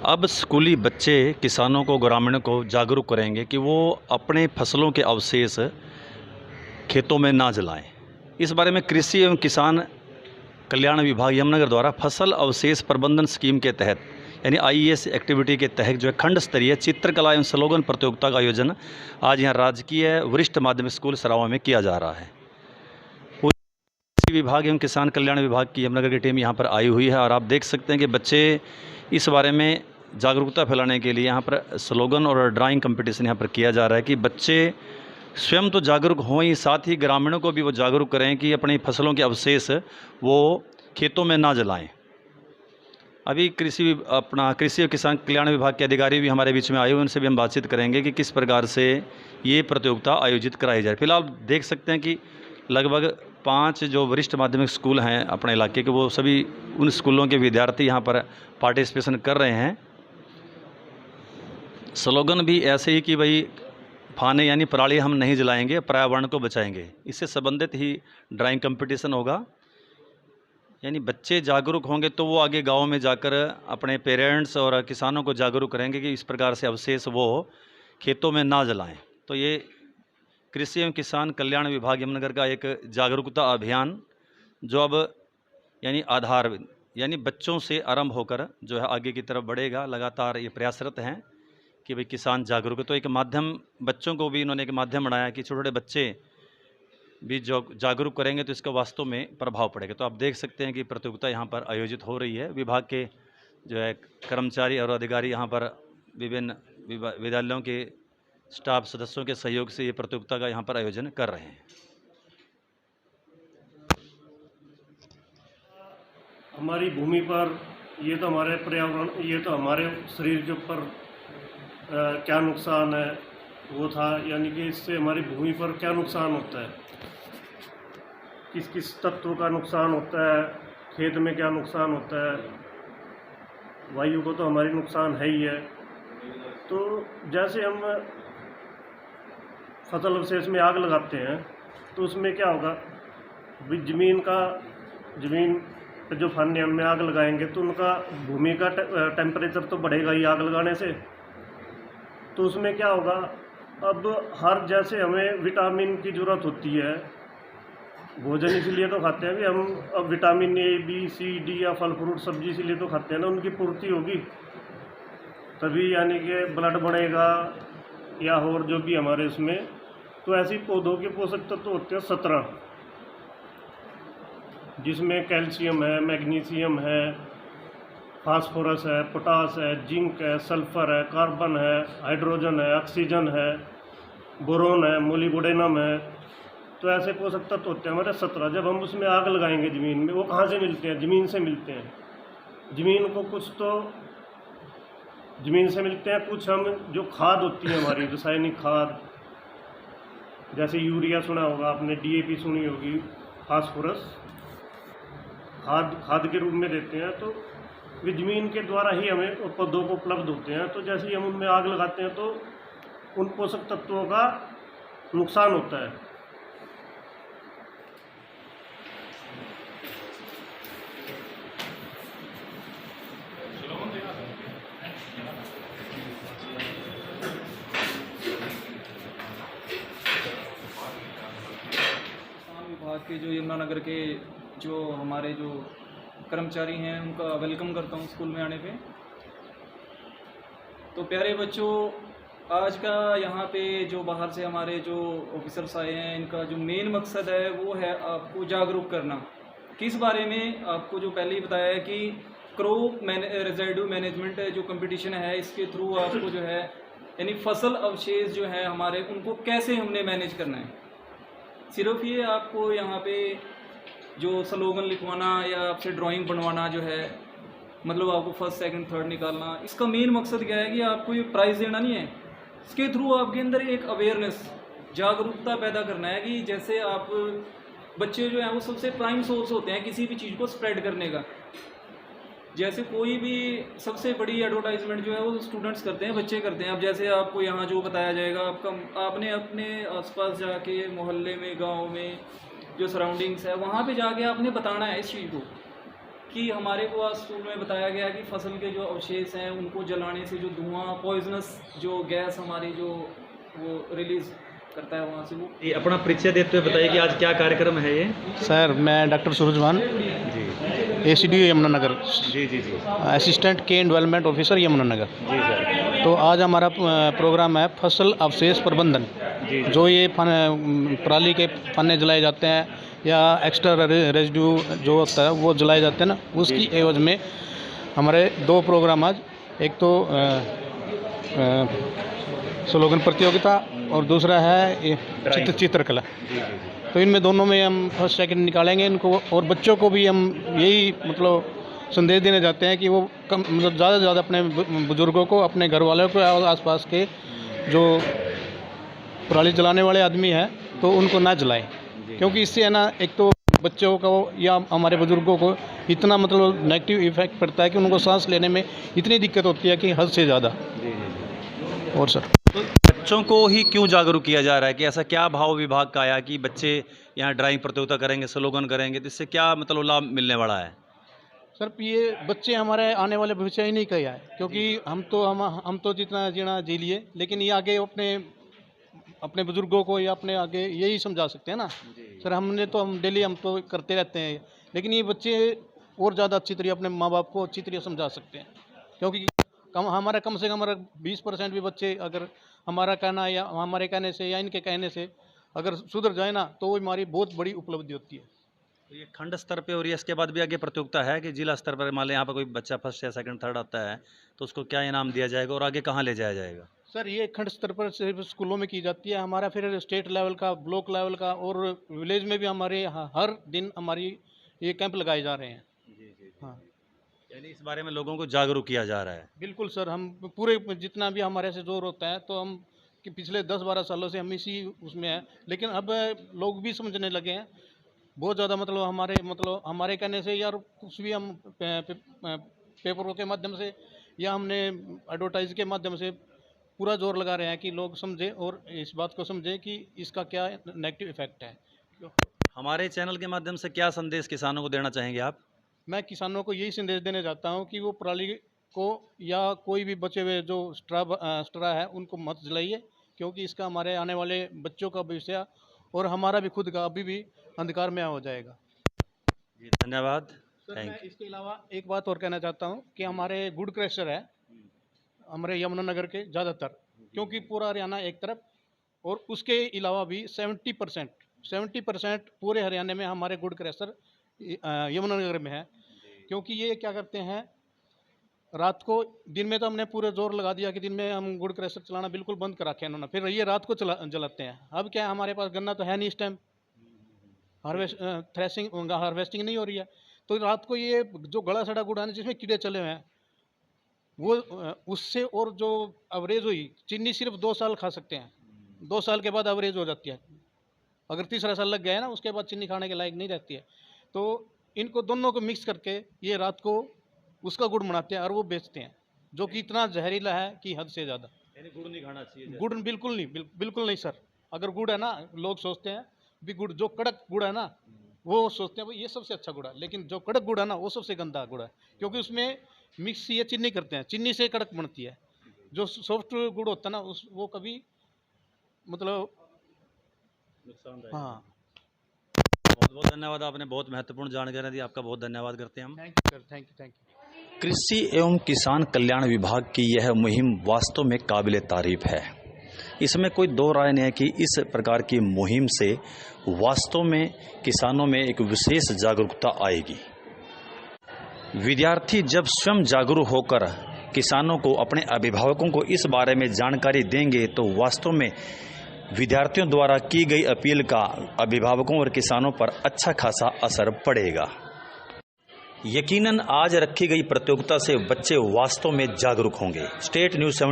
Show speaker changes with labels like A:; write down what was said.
A: अब स्कूली बच्चे किसानों को, ग्रामीणों को जागरूक करेंगे कि वो अपने फसलों के अवशेष खेतों में ना जलाएं। इस बारे में कृषि एवं किसान कल्याण विभाग यमुनानगर द्वारा फसल अवशेष प्रबंधन स्कीम के तहत यानी आईईएस एक्टिविटी के तहत जो है खंड स्तरीय चित्रकला एवं स्लोगन प्रतियोगिता का आयोजन आज यहाँ राजकीय वरिष्ठ माध्यमिक स्कूल सरावां में किया जा रहा है। कृषि विभाग एवं किसान कल्याण विभाग की यमुनानगर की टीम यहाँ पर आई हुई है और आप देख सकते हैं कि बच्चे इस बारे में जागरूकता फैलाने के लिए यहाँ पर स्लोगन और ड्राइंग कंपटीशन यहाँ पर किया जा रहा है कि बच्चे स्वयं तो जागरूक हों ही, साथ ही ग्रामीणों को भी वो जागरूक करें कि अपनी फसलों के अवशेष वो खेतों में ना जलाएं। अभी कृषि और किसान कल्याण विभाग के अधिकारी भी हमारे बीच में आए हुए, उनसे भी हम बातचीत करेंगे कि किस प्रकार से ये प्रतियोगिता आयोजित कराई जाए। फिलहाल देख सकते हैं कि लगभग 5 जो वरिष्ठ माध्यमिक स्कूल हैं अपने इलाके के, वो सभी उन स्कूलों के विद्यार्थी यहाँ पर पार्टिसिपेशन कर रहे हैं। स्लोगन भी ऐसे ही कि भाई फाने यानी पराली हम नहीं जलाएंगे, पर्यावरण को बचाएंगे। इससे संबंधित ही ड्राइंग कंपटीशन होगा। यानी बच्चे जागरूक होंगे तो वो आगे गांव में जाकर अपने पेरेंट्स और किसानों को जागरूक करेंगे कि इस प्रकार से अवशेष वो खेतों में ना जलाएं। तो ये कृषि एवं किसान कल्याण विभाग यमुनानगर का एक जागरूकता अभियान जो अब यानी बच्चों से आरंभ होकर जो है आगे की तरफ बढ़ेगा। लगातार ये प्रयासरत हैं कि भाई किसान जागरूक है। तो एक माध्यम बच्चों को भी इन्होंने एक माध्यम बनाया कि छोटे छोटे बच्चे भी जो जागरूक करेंगे तो इसका वास्तव में प्रभाव पड़ेगा। तो आप देख सकते हैं कि प्रतियोगिता यहाँ पर आयोजित हो रही है। विभाग के जो है कर्मचारी और अधिकारी यहाँ पर विभिन्न विद्यालयों के स्टाफ सदस्यों के सहयोग से ये प्रतियोगिता का यहाँ पर आयोजन कर रहे हैं।
B: हमारी भूमि पर ये तो हमारे पर्यावरण, ये तो हमारे शरीर के ऊपर क्या नुकसान है वो था, यानी कि इससे हमारी भूमि पर क्या नुकसान होता है, किस किस तत्व का नुकसान होता है, खेत में क्या नुकसान होता है, वायु को तो हमारी नुकसान है ही है। तो जैसे हम फसल अवशेष में आग लगाते हैं तो उसमें क्या होगा, जमीन पे जो फाने उनमें आग लगाएंगे तो उनका भूमि का टेम्परेचर तो बढ़ेगा ही आग लगाने से। तो उसमें क्या होगा, अब हर जैसे हमें विटामिन की ज़रूरत होती है, भोजन इसीलिए तो खाते हैं कि हम अब vitamin A B C D या फल फ्रूट सब्जी इसीलिए तो खाते हैं ना, उनकी पूर्ति होगी तभी यानी कि ब्लड बढ़ेगा या और जो भी हमारे उसमें। तो ऐसी पौधों के पोषक तत्व होते हैं 17, जिसमें कैल्शियम है, मैग्नीशियम है, फास्फोरस है, पोटास है, जिंक है, सल्फर है, कार्बन है, हाइड्रोजन है, ऑक्सीजन है, बोरोन है, मोलिब्डेनम है। तो ऐसे पोषक तत्व होते हैं हमारे 17। जब हम उसमें आग लगाएंगे ज़मीन में, वो कहाँ से मिलते हैं? ज़मीन से मिलते हैं। ज़मीन को कुछ तो ज़मीन से मिलते हैं, कुछ हम जो खाद होती है हमारी रासायनिक खाद, जैसे यूरिया सुना होगा आपने, डीएपी सुनी होगी, फास्फोरस खाद के रूप में देते हैं। तो वे ज़मीन के द्वारा ही हमें पौधों को उपलब्ध होते हैं। तो जैसे ही हम उनमें आग लगाते हैं तो उन पोषक तत्वों का नुकसान होता है।
C: विभाग के जो यमुनानगर के जो हमारे जो कर्मचारी हैं उनका वेलकम करता हूँ स्कूल में आने पे। तो प्यारे बच्चों, आज का यहाँ पे जो बाहर से हमारे जो ऑफिसर्स आए हैं, इनका जो मेन मकसद है वो है आपको जागरूक करना। किस बारे में? आपको जो पहले ही बताया है कि क्रॉप रेजिड्यू मैनेजमेंट जो कंपटीशन है, इसके थ्रू आपको जो है यानी फसल अवशेष जो है हमारे, उनको कैसे हमने मैनेज करना है। सिर्फ ये आपको यहाँ पे जो स्लोगन लिखवाना या आपसे ड्राइंग बनवाना जो है, मतलब आपको फर्स्ट सेकंड थर्ड निकालना, इसका मेन मकसद क्या है कि आपको ये प्राइज़ देना नहीं है। इसके थ्रू आपके अंदर एक अवेयरनेस, जागरूकता पैदा करना है कि जैसे आप बच्चे जो हैं वो सबसे प्राइम सोर्स होते हैं किसी भी चीज़ को स्प्रेड करने का। जैसे कोई भी सबसे बड़ी एडवर्टाइजमेंट जो है वो स्टूडेंट्स करते हैं, बच्चे करते हैं। अब जैसे आपको यहाँ जो बताया जाएगा, आपने अपने आसपास जाके मोहल्ले में, गांव में जो सराउंडिंग्स है, वहाँ पे जाके आपने बताना है इस चीज़ को कि हमारे को आज स्कूल में बताया गया कि फसल के जो अवशेष हैं उनको जलाने से जो धुआं पॉइजनस जो गैस हमारी जो वो रिलीज करता है वहाँ से वो।
A: ये अपना परिचय देते हुए बताइए कि आज क्या कार्यक्रम है ये।
D: सर मैं डॉक्टर सूरजवान,
A: जी
D: ACDO यमुनानगर,
A: जी जी जी
D: असिस्टेंट के डेवलपमेंट ऑफिसर यमुनानगर।
A: जी सर।
D: तो आज हमारा प्रोग्राम है फसल अवशेष प्रबंधन।
A: जी
D: जो ये पराली के फन्ने जलाए जाते हैं या एक्स्ट्रा रेजिड्यू जो होता है वो जलाए जाते हैं ना, उसकी एवज में हमारे 2 प्रोग्राम आज, एक तो स्लोगन प्रतियोगिता और दूसरा है ये चित्रकला। तो इनमें दोनों में हम फर्स्ट सेकंड निकालेंगे इनको, और बच्चों को भी हम यही मतलब संदेश देने जाते हैं कि वो कम मतलब ज़्यादा से ज़्यादा अपने बुजुर्गों को, अपने घर वालों को, आसपास के जो पराली जलाने वाले आदमी हैं तो उनको ना जलाएं, क्योंकि इससे है ना एक तो बच्चों को या हमारे बुजुर्गों को इतना मतलब नेगेटिव इफेक्ट पड़ता है कि उनको सांस लेने में इतनी दिक्कत होती है कि हद से ज़्यादा। और सर
A: तो बच्चों को ही क्यों जागरूक किया जा रहा है कि ऐसा क्या भाव विभाग का आया कि बच्चे यहाँ ड्राइंग प्रतियोगिता करेंगे, स्लोगन करेंगे, तो इससे क्या मतलब लाभ मिलने वाला है?
D: सर ये बच्चे हमारे आने वाले भविष्य ही नहीं कहा है, क्योंकि हम तो जितना जीना जी लिए, लेकिन ये आगे अपने बुजुर्गों को या अपने आगे यही समझा सकते हैं ना। सर हम डेली हम तो करते रहते हैं, लेकिन ये बच्चे और ज़्यादा अच्छी तरह अपने माँ बाप को अच्छी तरह समझा सकते हैं, क्योंकि कम से कम 20% भी बच्चे अगर हमारा कहना या हमारे कहने से या इनके कहने से अगर सुधर जाए ना, तो वो हमारी बहुत बड़ी उपलब्धि होती है।
A: तो ये खंड स्तर पे हो रही है, इसके बाद भी आगे प्रतियोगिता है कि जिला स्तर पर मान लें यहाँ पर कोई बच्चा फर्स्ट या सेकंड थर्ड आता है तो उसको क्या इनाम दिया जाएगा और आगे कहाँ ले जाया जाएगा?
D: सर ये खंड स्तर पर सिर्फ स्कूलों में की जाती है, हमारा फिर स्टेट लेवल का, ब्लॉक लेवल का और विलेज में भी हमारे यहाँ हर दिन हमारी ये कैंप लगाए जा रहे हैं। हाँ,
A: यानी इस बारे में लोगों को जागरूक किया जा रहा है।
D: बिल्कुल सर, हम पूरे जितना भी हमारे से जोर होता है तो हम कि पिछले 10-12 सालों से हम इसी उसमें हैं, लेकिन अब लोग भी समझने लगे हैं बहुत ज़्यादा। मतलब हमारे कहने से या कुछ भी हम पेपरों के माध्यम से या हमने एडवर्टाइज के माध्यम से पूरा जोर लगा रहे हैं कि लोग समझें और इस बात को समझें कि इसका क्या नेगेटिव इफेक्ट है।
A: हमारे चैनल के माध्यम से क्या संदेश किसानों को देना चाहेंगे आप?
D: मैं किसानों को यही संदेश देना चाहता हूं कि वो पराली को या कोई भी बचे हुए जो स्ट्रा है उनको मत जलाइए, क्योंकि इसका हमारे आने वाले बच्चों का भविष्य और हमारा भी खुद का अभी भी अंधकार में हो जाएगा।
A: जी धन्यवाद।
D: सर मैं इसके अलावा एक बात और कहना चाहता हूं कि हमारे गुड़ क्रशर है हमारे यमुनानगर के ज़्यादातर, क्योंकि पूरा हरियाणा एक तरफ और उसके अलावा भी 70% पूरे हरियाणा में हमारे गुड़ क्रशर यमुनानगर में है। क्योंकि ये क्या करते हैं, रात को, दिन में तो हमने पूरे जोर लगा दिया कि दिन में हम गुड़ क्रशर चलाना बिल्कुल बंद कर रखे हैं इन्होंने, फिर ये रात को जलाते हैं। अब क्या है, हमारे पास गन्ना तो है नहीं इस टाइम, हार्वेस्टिंग नहीं हो रही है, तो रात को ये जो गला सड़ा गुड़ है जिसमें कीड़े चले हुए हैं वो उससे, और जो एवरेज हुई चीनी सिर्फ 2 साल खा सकते हैं, 2 साल के बाद एवरेज हो जाती है। अगर तीसरा साल लग गया है ना, उसके बाद चीनी खाने के लायक नहीं रहती है। तो इनको दोनों को मिक्स करके ये रात को उसका गुड़ बनाते हैं और वो बेचते हैं, जो कि इतना जहरीला है कि हद से ज़्यादा।
A: यानी गुड़ नहीं खाना चाहिए?
D: गुड़ बिल्कुल नहीं, बिल्कुल नहीं सर। अगर गुड़ है ना, लोग सोचते हैं भी गुड़ जो कड़क गुड़ है ना, वो सोचते हैं ये सबसे अच्छा गुड़ है, लेकिन जो कड़क गुड़ है ना वो सबसे गंदा गुड़ है, क्योंकि उसमें मिक्स ये चीनी करते हैं, चीनी से कड़क बनती है। जो सॉफ्ट गुड़ होता है ना वो कभी मतलब हाँ।
A: बहुत बहुत धन्यवाद, आपने बहुत महत्वपूर्ण जानकारी दी, आपका बहुत धन्यवाद करते हैं हम।
D: Thank you sir, thank you.
A: कृषि एवं किसान कल्याण विभाग की यह मुहिम वास्तव में काबिले तारीफ है। इसमें कोई दो राय नहीं है कि इस प्रकार की मुहिम से वास्तव में किसानों में एक विशेष जागरूकता आएगी। विद्यार्थी जब स्वयं जागरूक होकर किसानों को, अपने अभिभावकों को इस बारे में जानकारी देंगे तो वास्तव में विद्यार्थियों द्वारा की गई अपील का अभिभावकों और किसानों पर अच्छा खासा असर पड़ेगा। यकीनन आज रखी गई प्रतियोगिता से बच्चे वास्तव में जागरूक होंगे। State news 7